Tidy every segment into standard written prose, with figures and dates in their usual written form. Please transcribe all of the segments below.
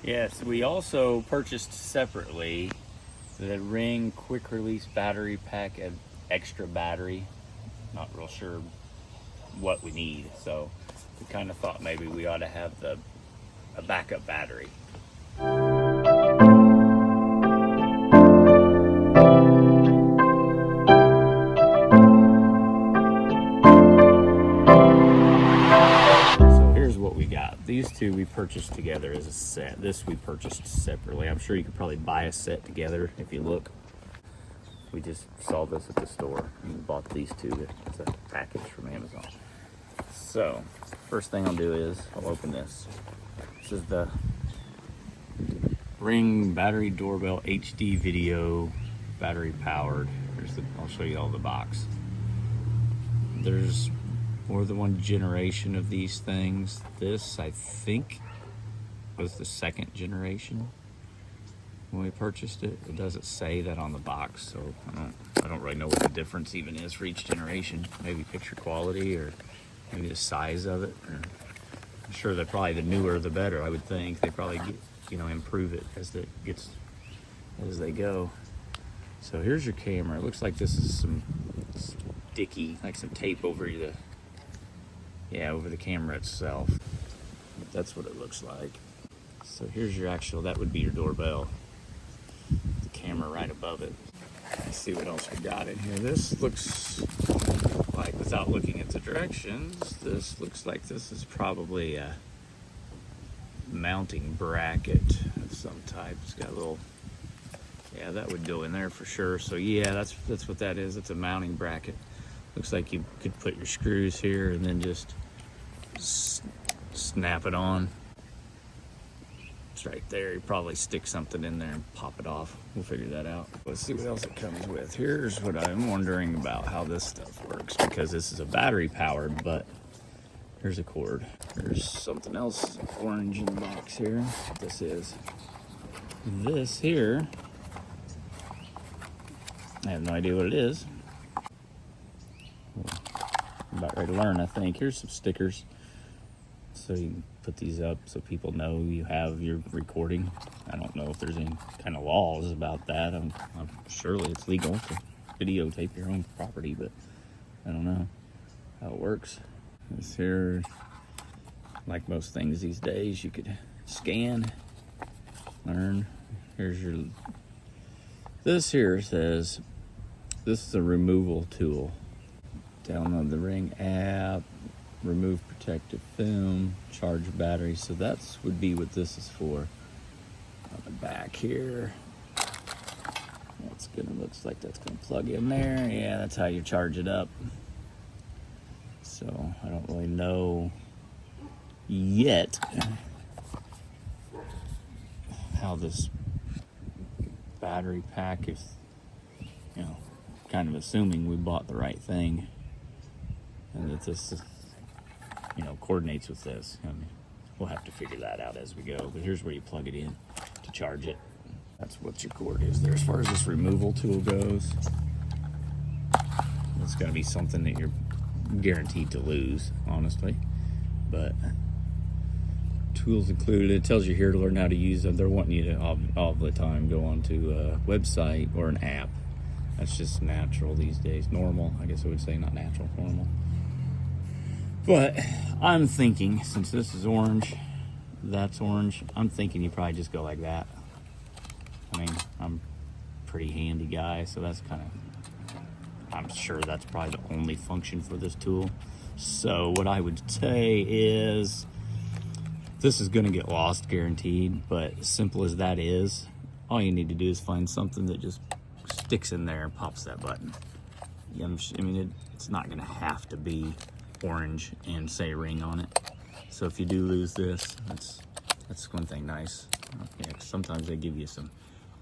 Yes, we also purchased separately the Ring quick release battery pack, and extra battery. Not real sure what we need, so we kind of thought maybe we ought to have a backup battery. These two we purchased together as a set. This we purchased separately. I'm sure you could probably buy a set together if you look. We just saw this at the store and bought these two as a package from Amazon. So, first thing I'll do is I'll open this. This is the Ring Battery Doorbell HD Video battery powered. I'll show you all the box. There's more than one generation of these things. This, I think, was the second generation when we purchased it. It doesn't say that on the box, so I don't really know what the difference even is for each generation. Maybe picture quality, or maybe the size of it. Or I'm sure that probably the newer the better. I would think they probably improve it as they go. So here's your camera. It looks like this is some sticky, like some tape over over the camera itself. But that's what it looks like. So here's your that would be your doorbell. The camera right above it. Let's see what else we got in here. This looks like, without looking at the directions, this looks like this is probably a mounting bracket of some type. It's got a little, that would go in there for sure. So that's what that is. It's a mounting bracket. Looks like you could put your screws here and then just snap it on. It's right there. You probably stick something in there and pop it off. We'll figure that out. Let's see what else it comes with. Here's what I'm wondering about, how this stuff works, because this is a battery powered, but here's a cord. There's something else orange in the box here. What this is. This here, I have no idea what it is. I'm about ready to learn, I think. Here's some stickers, so you can put these up so people know you have your recording. I don't know if there's any kind of laws about that. Surely it's legal to videotape your own property, but I don't know how it works. This here, like most things these days, you could scan, learn. This here says, this is a removal tool. Download the Ring app, remove protective film, charge battery. So that would be what this is for. On the back here, looks like that's gonna plug in there. Yeah, that's how you charge it up. So I don't really know yet how this battery pack is, kind of assuming we bought the right thing and that this coordinates with this. We'll have to figure that out as we go, but here's where you plug it in to charge it. That's what your cord is there. As far as this removal tool goes, it's got to be something that you're guaranteed to lose, honestly, but tools included. It tells you here to learn how to use them. They're wanting you to all the time go onto a website or an app. That's just natural these days. Normal, I guess I would say, not natural, normal. But I'm thinking, since this is orange, that's orange, I'm thinking you probably just go like that. I mean, I'm a pretty handy guy, so that's I'm sure that's probably the only function for this tool. So what I would say is, this is gonna get lost guaranteed, but as simple as that is, all you need to do is find something that just sticks in there and pops that button. It's not gonna have to be orange and say Ring on it. So if you do lose this, that's one thing nice. Sometimes they give you some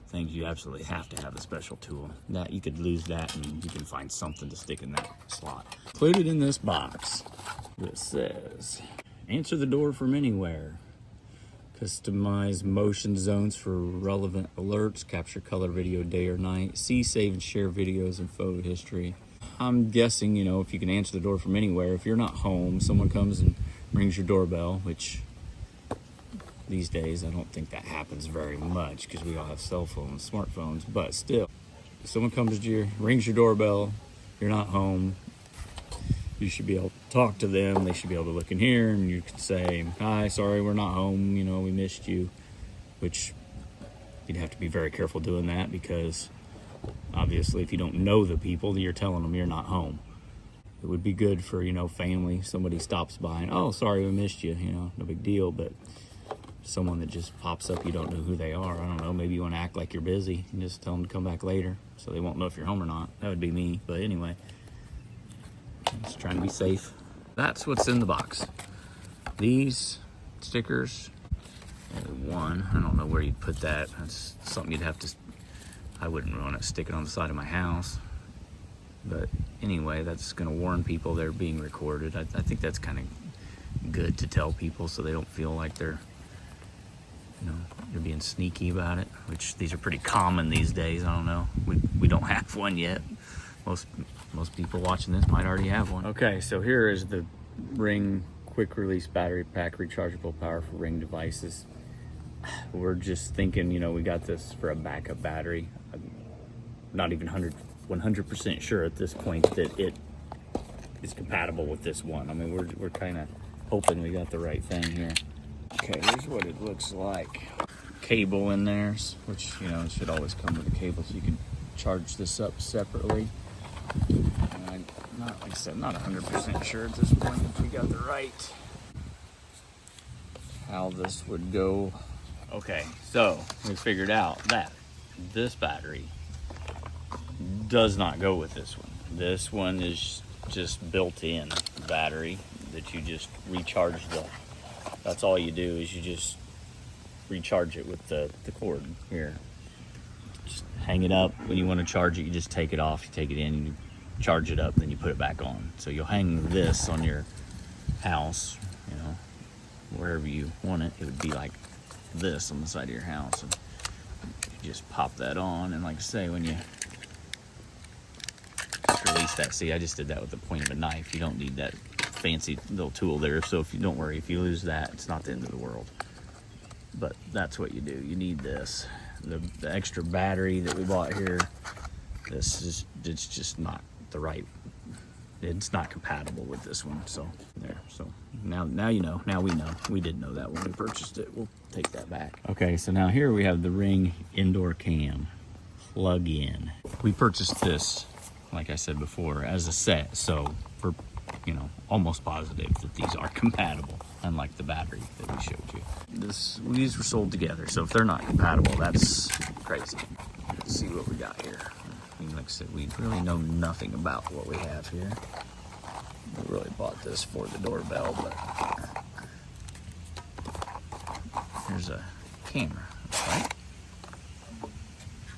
things you absolutely have to have a special tool. That you could lose that and you can find something to stick in that slot. Included in this box, it says, answer the door from anywhere. Customize motion zones for relevant alerts. Capture color video day or night. See, save, and share videos and photo history. I'm guessing, if you can answer the door from anywhere, if you're not home, someone comes and rings your doorbell, which these days. I don't think that happens very much because we all have cell phones, smartphones, but still, if someone comes to you, rings your doorbell, you're not home, you should be able to talk to them. They should be able to look in here and you could say, hi, sorry, we're not home, you know, we missed you, which you'd have to be very careful doing that because obviously if you don't know the people, you're telling them you're not home. It would be good for, you know, family, somebody stops by and, oh, sorry, we missed you, you know, no big deal. But someone that just pops up, you don't know who they are. I don't know, maybe you want to act like you're busy and just tell them to come back later so they won't know if you're home or not. That would be me, but anyway, just trying to be safe. That's what's in the box. These stickers, one, I don't know where you'd put that. That's something you'd have to, I wouldn't want to stick it on the side of my house. But anyway, that's going to warn people they're being recorded. I think that's kind of good to tell people so they don't feel like they're, you know, they're being sneaky about it, which these are pretty common these days. I don't know. We don't have one yet. Most people watching this might already have one. Okay, so here is the Ring quick release battery pack, rechargeable power for Ring devices. We're just thinking, you know, we got this for a backup battery. I'm not even 100% sure at this point that it is compatible with this one. I mean, we're kind of hoping we got the right thing here. Okay, here's what it looks like. Cable in there, which, you know, it should always come with a cable so you can charge this up separately. And I'm not, like I said, not 100% sure at this point if we got the right, how this would go. Okay, so we figured out that this battery does not go with this one. This one is just built-in battery that you just recharge that's all you do is you just recharge it with the cord here. Just hang it up. When you want to charge it, you just take it off, you take it in, you charge it up, then you put it back on. So you'll hang this on your house, you know, wherever you want it. It would be like this on the side of your house. And you just pop that on, and like I say, when you release that, see, I just did that with the point of a knife. You don't need that fancy little tool there, so if you don't worry, if you lose that, it's not the end of the world. But that's what you do. You need this. The extra battery that we bought here, it's just not the right, it's not compatible with this one. So there, so now you know, now we know. We didn't know that when we purchased it. We'll take that back. Okay, so now here we have the Ring indoor cam plug-in. We purchased this, like I said before, as a set, so we're, you know, almost positive that these are compatible, unlike the battery that we showed you. These were sold together, so if they're not compatible, that's crazy. Let's see what we got here. I mean, like I said, we really know nothing about what we have here. We really bought this for the doorbell, but here's a camera, right?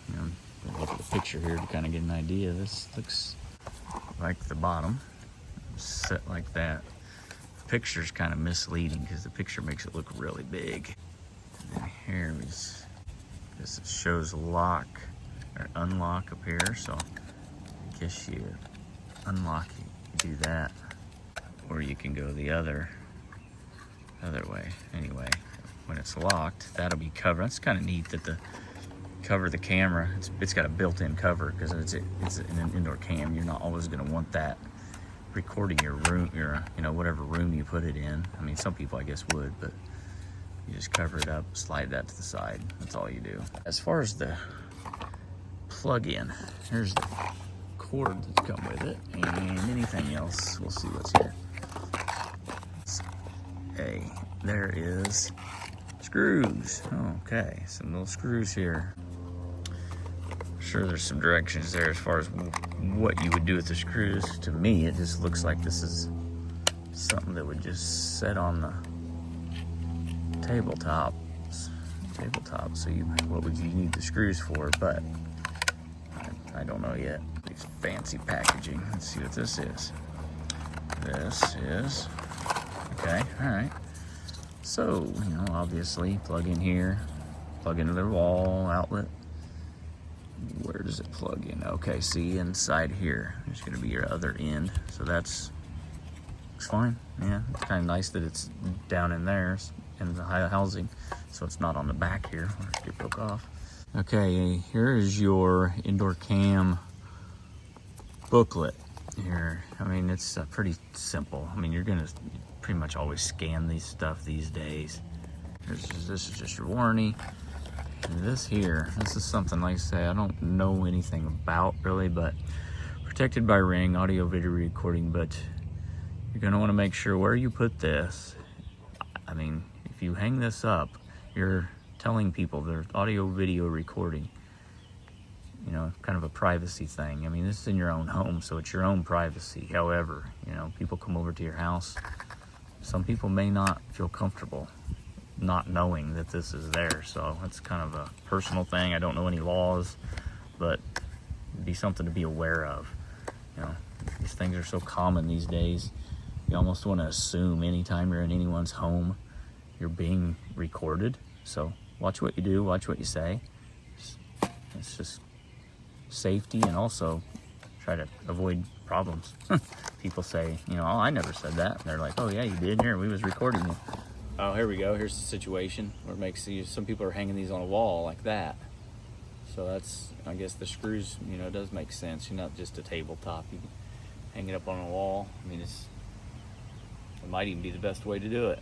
You know, look at the picture here to kind of get an idea. This looks like the bottom set like that. The picture's kind of misleading because the picture makes it look really big. And then here is, this shows lock or unlock up here, so I guess you unlock it, you do that, or you can go the other way. Anyway, when it's locked, that'll be covered. That's kind of neat that the cover the camera, it's got a built-in cover because it's in an indoor cam. You're not always going to want that recording your room, your, you know, whatever room you put it in. I mean, some people I guess would, but you just cover it up, slide that to the side. That's all you do. As far as the plug-in, here's the cord that's come with it, and anything else, we'll see what's here. Hey, there is screws. Okay, some little screws here. Sure, there's some directions there as far as what you would do with the screws. To me, it just looks like this is something that would just sit on the tabletop. So what would you need the screws for? But I don't know yet. These fancy packaging. Let's see what this is. This is, okay, all right. So, you know, obviously plug in here, plug into the wall outlet. Where does it plug in? Okay, see, inside here, there's gonna be your other end. So that's, looks fine. Yeah, it's kind of nice that it's down in there. in the housing, so it's not on the back here. It broke off. Okay, here is your indoor cam booklet here. I mean, it's pretty simple. I mean, you're gonna pretty much always scan these stuff these days. This is just your warranty. And this is something, like I say, I don't know anything about really, but protected by Ring, audio video recording, but you're gonna wanna make sure where you put this. I mean, if you hang this up, you're telling people there's audio video recording, you know, kind of a privacy thing. I mean, this is in your own home, so it's your own privacy. However, you know, people come over to your house. Some people may not feel comfortable not knowing that this is there, so it's kind of a personal thing. I don't know any laws, but it'd be something to be aware of. You know, these things are so common these days. You almost want to assume anytime you're in anyone's home, you're being recorded. So watch what you do, watch what you say. It's just safety, and also try to avoid problems. People say, you know, oh, I never said that. And they're like, oh yeah, you did. Here, we was recording you. Oh, here we go. Here's the situation where it makes these, some people are hanging these on a wall like that. So that's, I guess the screws, you know, it does make sense. You're not just a tabletop. You can hang it up on a wall. I mean, it might even be the best way to do it.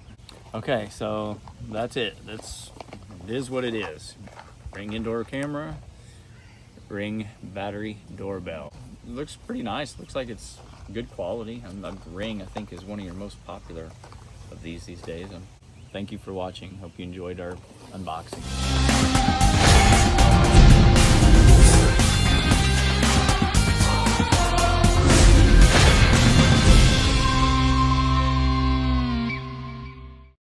Okay, so that's it. It is what it is. Ring indoor camera, Ring battery doorbell. It looks pretty nice. Looks like it's good quality. Ring, I think, is one of your most popular of these days. Thank you for watching. Hope you enjoyed our unboxing.